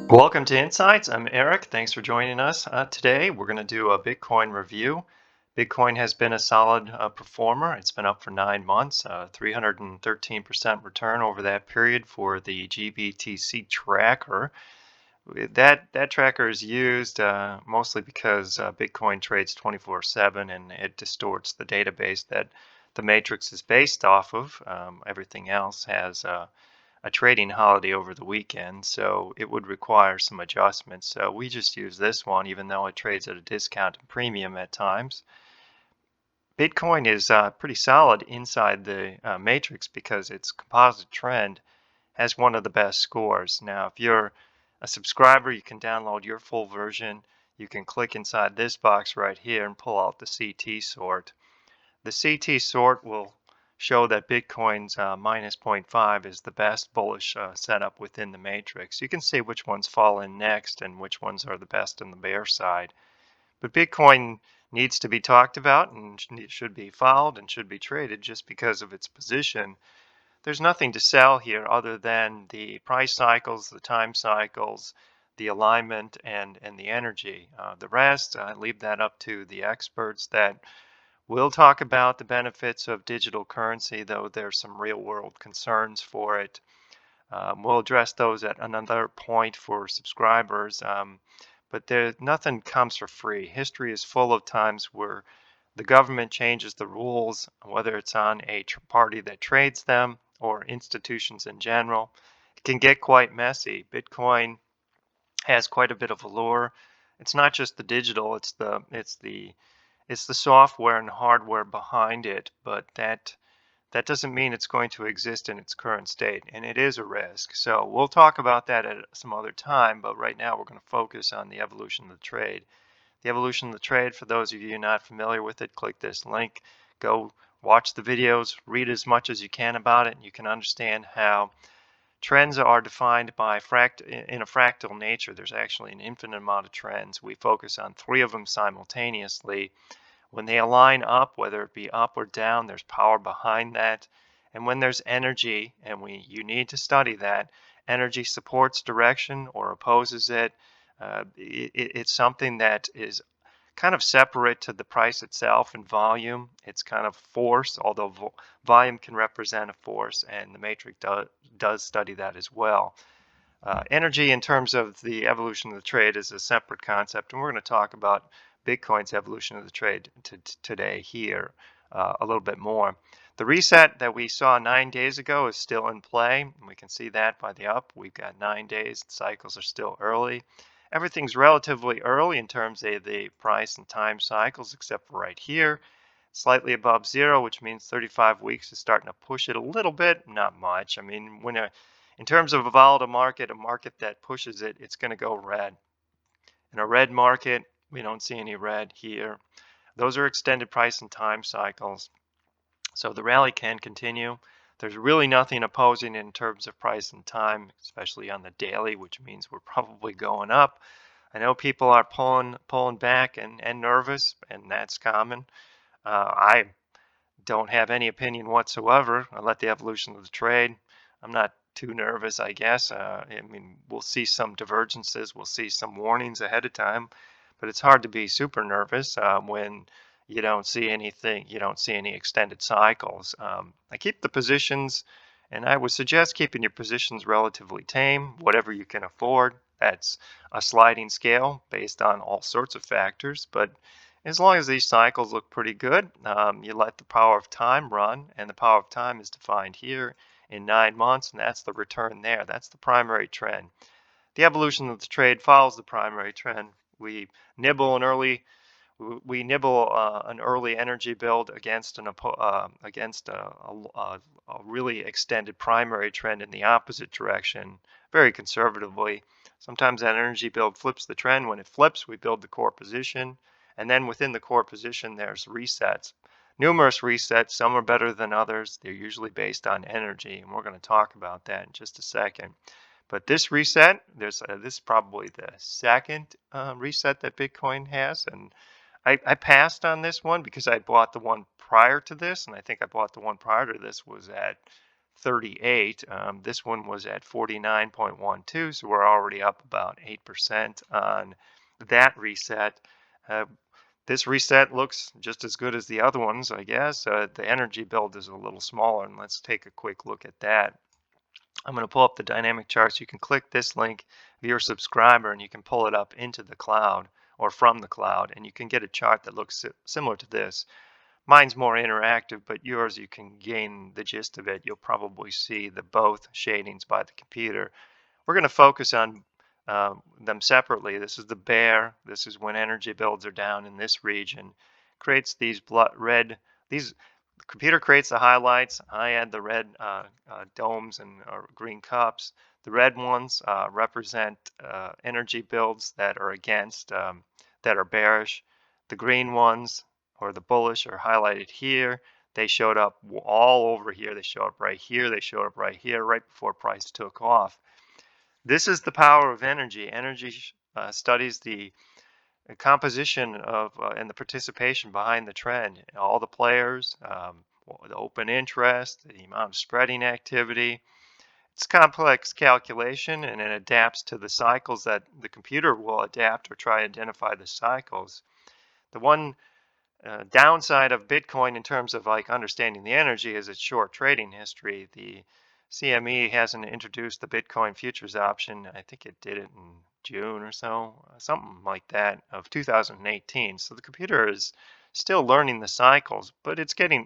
Welcome to Insights. I'm Eric. Thanks for joining us. Today, we're going to do a Bitcoin review. Bitcoin has been a solid performer. It's been up for 9 months, 313% return over that period for the GBTC tracker. That tracker is used mostly because Bitcoin trades 24/7 and it distorts the database that the matrix is based off of. Everything else has a trading holiday over the weekend, so it would require some adjustments. So we just use this one, even though it trades at a discount and premium at times. Bitcoin is pretty solid inside the matrix because its composite trend has one of the best scores. Now, if you're a subscriber, you can download your full version. You can click inside this box right here and pull out the CT sort. The CT sort will show that Bitcoin's minus zero point 0.5 is the best bullish setup within the matrix. You can see which ones fall in next and which ones are the best in the bear side. But Bitcoin needs to be talked about and should be followed and should be traded just because of its position. There's nothing to sell here other than the price cycles, the time cycles, the alignment, and the energy. The rest, I leave that up to the experts that we'll talk about the benefits of digital currency, though there's some real world concerns for it. We'll address those at another point for subscribers. But nothing comes for free. History is full of times where the government changes the rules, whether it's on a party that trades them or institutions in general. It can get quite messy. Bitcoin has quite a bit of allure. It's not just the digital, it's the software and hardware behind it, but that doesn't mean it's going to exist in its current state, and it is a risk. So we'll talk about that at some other time, but right now we're going to focus on the evolution of the trade. The evolution of the trade, for those of you not familiar with it, click this link, go watch the videos, read as much as you can about it, and you can understand how trends are defined by in a fractal nature. There's actually an infinite amount of trends. We focus on 3 of them simultaneously. When they align up, whether it be up or down, there's power behind that. And when there's energy, and you need to study that, energy supports direction or opposes it. It's something that is kind of separate to the price itself and volume. It's kind of force, although volume can represent a force, and the matrix does study that as well. Energy in terms of the evolution of the trade is a separate concept, and we're going to talk about Bitcoin's evolution of the trade today here a little bit more. The reset that we saw 9 days ago is still in play, and we can see that by the up. We've got 9 days. The cycles are still early. Everything's relatively early in terms of the price and time cycles, except for right here. Slightly above zero, which means 35 weeks is starting to push it a little bit, not much. I mean, in terms of a volatile market, a market that pushes it, it's going to go red. In a red market, we don't see any red here. Those are extended price and time cycles. So the rally can continue. There's really nothing opposing in terms of price and time, especially on the daily, which means we're probably going up. I know people are pulling back and nervous, and that's common. I don't have any opinion whatsoever. I let the evolution of the trade. I'm not too nervous, I guess. I mean, we'll see some divergences. We'll see some warnings ahead of time, but it's hard to be super nervous when you don't see anything. You don't see any extended cycles. I keep the positions, and I would suggest keeping your positions relatively tame, whatever you can afford. That's a sliding scale based on all sorts of factors, but as long as these cycles look pretty good, you let the power of time run, and the power of time is defined here in 9 months, and that's the return there. That's the primary trend. The evolution of the trade follows the primary trend. We nibble an early energy build against a really extended primary trend in the opposite direction, very conservatively. Sometimes that energy build flips the trend. When it flips, we build the core position, and then within the core position, there's resets. Numerous resets. Some are better than others. They're usually based on energy, and we're going to talk about that in just a second. But this reset, this is probably the second reset that Bitcoin has, and I passed on this one because I bought the one prior to this, and I think I bought the one prior to this was at 38. This one was at 49.12, so we're already up about 8% on that reset. Uh, this reset looks just as good as the other ones, I guess. The energy build is a little smaller, and let's take a quick look at that. I'm going to pull up the dynamic charts. You can click this link if you're a subscriber, and you can pull it up into the cloud or from the cloud, and you can get a chart that looks similar to this. Mine's more interactive, but yours, you can gain the gist of it. You'll probably see the both shadings by the computer. We're going to focus on them separately. This is the bear. This is when energy builds are down in this region. Creates these red, these, the computer creates the highlights. I add the red domes and green cups. The red ones represent energy builds that are against, that are bearish. The green ones, or the bullish, are highlighted here. They showed up all over here. They showed up right here. They showed up right here, right before price took off. This is the power of energy. Energy studies the composition of and the participation behind the trend. All the players, the open interest, the amount of spreading activity. It's complex calculation, and it adapts to the cycles that the computer will adapt or try to identify the cycles. The one downside of Bitcoin in terms of like understanding the energy is its short trading history. The CME hasn't introduced the Bitcoin futures option. I think it did it in June or so, something like that, of 2018. So the computer is still learning the cycles, but it's getting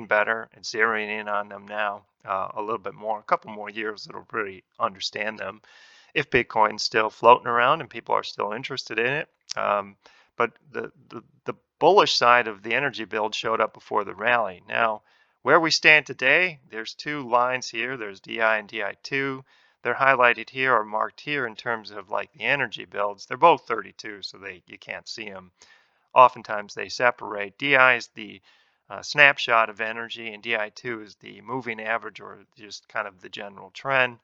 better. It's zeroing in on them now a little bit more. A couple more years it'll really understand them. If Bitcoin's still floating around and people are still interested in it. But the bullish side of the energy build showed up before the rally. Now, where we stand today, there's two lines here. There's DI and DI2. They're highlighted here or marked here in terms of like the energy builds. They're both 32, so you can't see them. Oftentimes they separate. DI is the snapshot of energy, and DI2 is the moving average or just kind of the general trend.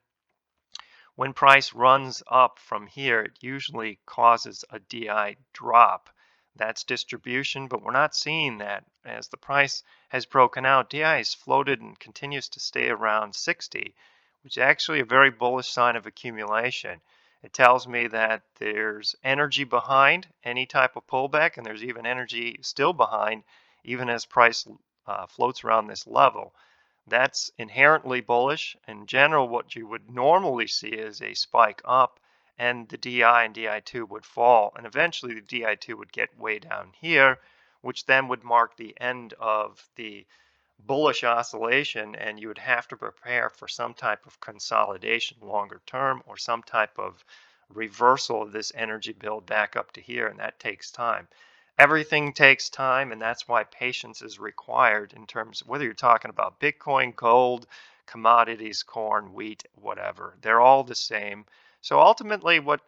When price runs up from here, it usually causes a DI drop. That's distribution, but we're not seeing that. As the price has broken out, DI has floated and continues to stay around 60, which is actually a very bullish sign of accumulation. It tells me that there's energy behind any type of pullback, and there's even energy still behind, even as price floats around this level. That's inherently bullish. In general, what you would normally see is a spike up, and the DI and DI2 would fall, and eventually the DI2 would get way down here, which then would mark the end of the bullish oscillation, and you would have to prepare for some type of consolidation longer term or some type of reversal of this energy build back up to here, and that takes time. Everything takes time, and that's why patience is required in terms of whether you're talking about Bitcoin, gold, commodities, corn, wheat, whatever. They're all the same. So ultimately, what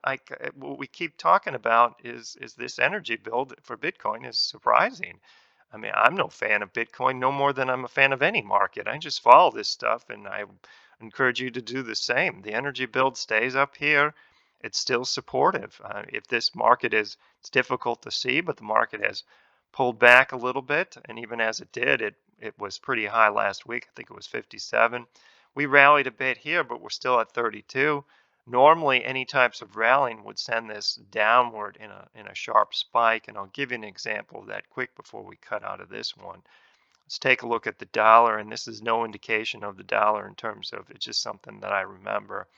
we keep talking about is this energy build for Bitcoin is surprising. I mean, I'm no fan of Bitcoin no more than I'm a fan of any market. I just follow this stuff, and I encourage you to do the same. The energy build stays up here. It's still supportive. If this market it's difficult to see, but the market has pulled back a little bit, and even as it did, it was pretty high last week. I think it was 57. We rallied a bit here, but we're still at 32. Normally, any types of rallying would send this downward in a sharp spike, and I'll give you an example of that quick before we cut out of this one. Let's take a look at the dollar, and this is no indication of the dollar in terms of it's just something that I remember.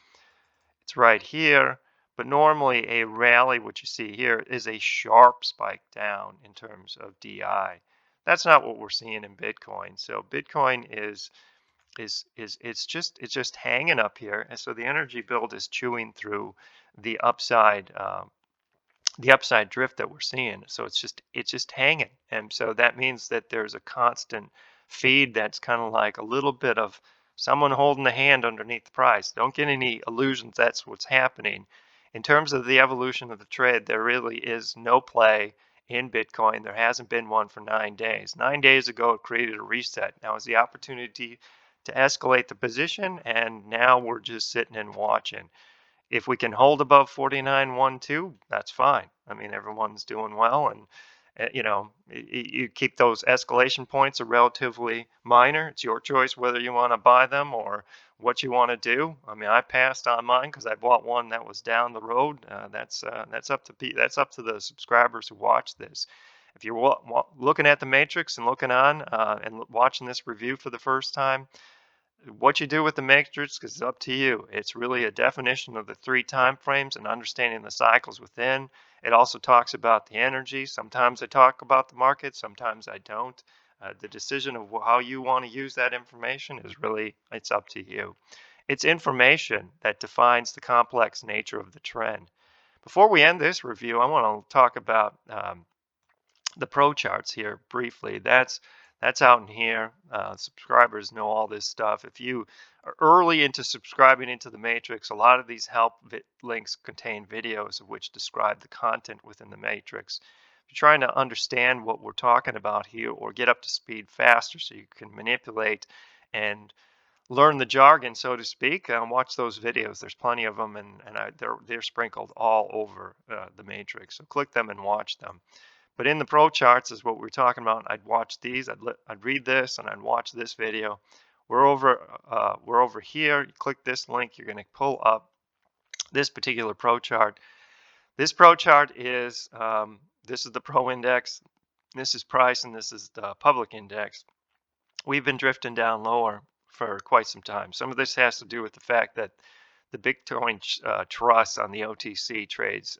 It's right here, but normally a rally, what you see here, is a sharp spike down in terms of DI. That's not what we're seeing in Bitcoin. So Bitcoin it's just hanging up here, and so the energy build is chewing through the upside drift that we're seeing. So it's just hanging, and so that means that there's a constant feed that's kind of like a little bit of someone holding the hand underneath the price. Don't get any illusions that's what's happening. In terms of the evolution of the trade, there really is no play in Bitcoin. There hasn't been one for 9 days. 9 days ago, it created a reset. Now is the opportunity to escalate the position, and now we're just sitting and watching. If we can hold above 49.12, that's fine. I mean, everyone's doing well, and You keep those escalation points are relatively minor. It's your choice whether you want to buy them or what you want to do. I mean, I passed on mine because I bought one that was down the road. That's up to that's up to the subscribers who watch this. If you're looking at the matrix and looking on watching this review for the first time, what you do with the matrix is up to you. It's really a definition of the three time frames and understanding the cycles within. It also talks about the energy. Sometimes I talk about the market, sometimes I don't. The decision of how you want to use that information is really, it's up to you. It's information that defines the complex nature of the trend. Before we end this review, I want to talk about the pro charts here briefly. That's out in here. Subscribers know all this stuff. If you are early into subscribing into the matrix, a lot of these help links contain videos of which describe the content within the matrix. If you're trying to understand what we're talking about here or get up to speed faster so you can manipulate and learn the jargon, so to speak, watch those videos. There's plenty of them, and they're sprinkled all over the matrix. So click them and watch them. But in the pro charts is what we're talking about. I'd watch these, I'd read this, and I'd watch this video. We're over here. You click this link, you're going to pull up this particular pro chart. This pro chart is this is the pro index, this is price, and this is the public index. We've been drifting down lower for quite some time. Some of this has to do with the fact that the Bitcoin trust on the OTC trades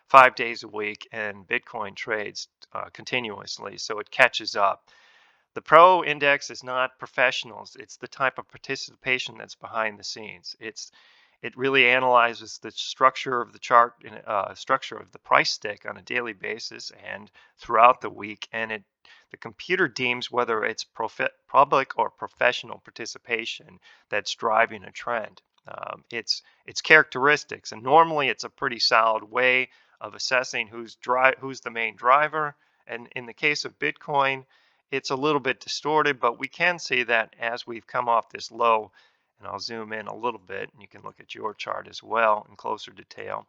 5 days a week, and Bitcoin trades continuously, so it catches up. The pro index is not professionals. It's the type of participation that's behind the scenes. It really analyzes the structure of the chart and structure of the price stick on a daily basis and throughout the week, and the computer deems whether it's public or professional participation that's driving a trend. Its characteristics, and normally it's a pretty solid way of assessing who's the main driver. And in the case of Bitcoin, it's a little bit distorted, but we can see that as we've come off this low, and I'll zoom in a little bit, and you can look at your chart as well in closer detail.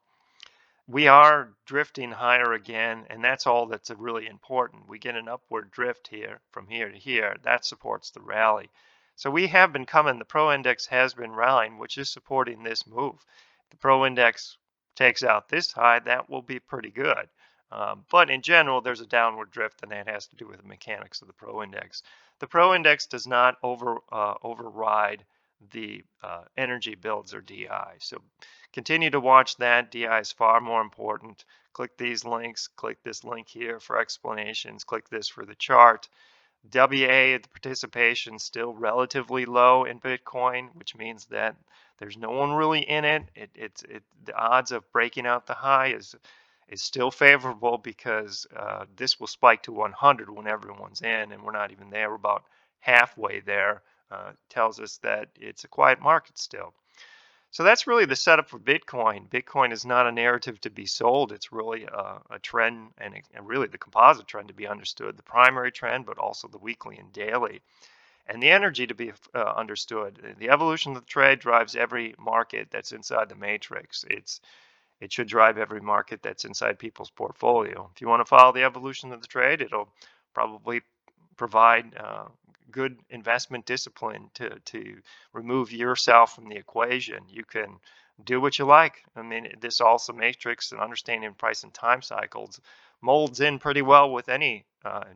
We are drifting higher again, and that's all that's really important. We get an upward drift here from here to here. That supports the rally. So we have been coming. The Pro Index has been rallying, which is supporting this move. The Pro Index takes out this high, that will be pretty good. But in general, there's a downward drift, and that has to do with the mechanics of the Pro Index. The Pro Index does not override the energy builds, or DI. So continue to watch that. DI is far more important. Click these links. Click this link here for explanations. Click this for the chart. WA, the participation still relatively low in Bitcoin, which means that there's no one really in it. The odds of breaking out the high is still favorable, because this will spike to 100 when everyone's in, and we're not even there. We're about halfway there. Tells us that it's a quiet market still. So that's really the setup for Bitcoin. Bitcoin is not a narrative to be sold. It's really a trend, and really the composite trend to be understood, the primary trend, but also the weekly and daily. And the energy to be understood. The evolution of the trade drives every market that's inside the matrix. It should drive every market that's inside people's portfolio. If you want to follow the evolution of the trade, it'll probably provide good investment discipline to remove yourself from the equation. You can do what you like. I mean, this also matrix and understanding price and time cycles molds in pretty well with any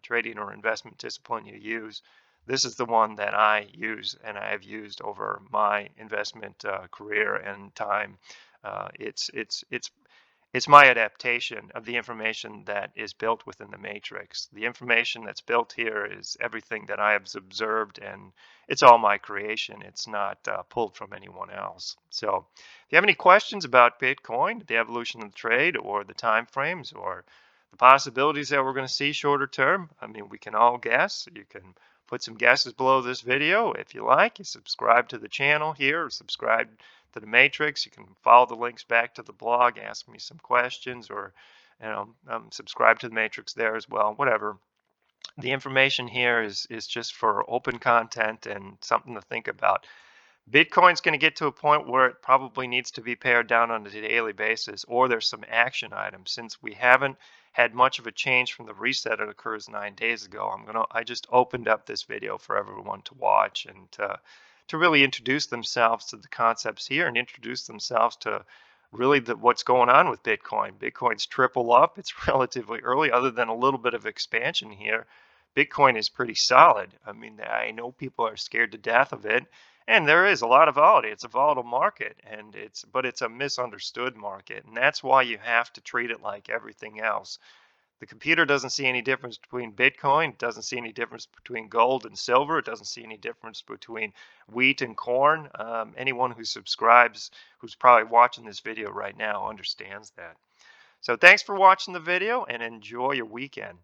trading or investment discipline you use. This is the one that I use, and I have used over my investment career and time. It's my adaptation of the information that is built within the matrix. The information that's built here is everything that I have observed, and it's all my creation. It's not pulled from anyone else. So if you have any questions about Bitcoin, the evolution of the trade, or the time frames, or the possibilities that we're going to see shorter term, I mean, we can all guess. You can put some guesses below this video if you like. You subscribe to the channel here, or subscribe to the matrix. You can follow the links back to the blog, ask me some questions, or subscribe to the matrix there as well. Whatever. The information here is just for open content and something to think about. Bitcoin's going to get to a point where it probably needs to be pared down on a daily basis, or there's some action items. Since we haven't had much of a change from the reset that occurs 9 days ago, I just opened up this video for everyone to watch and to really introduce themselves to the concepts here and introduce themselves to really what's going on with Bitcoin. Bitcoin's triple up. It's relatively early, other than a little bit of expansion here. Bitcoin is pretty solid. I mean, I know people are scared to death of it, and there is a lot of volatility. It's a volatile market, and it's a misunderstood market, and that's why you have to treat it like everything else. The computer doesn't see any difference between Bitcoin, it doesn't see any difference between gold and silver, it doesn't see any difference between wheat and corn. Anyone who subscribes, who's probably watching this video right now, understands that. So thanks for watching the video and enjoy your weekend.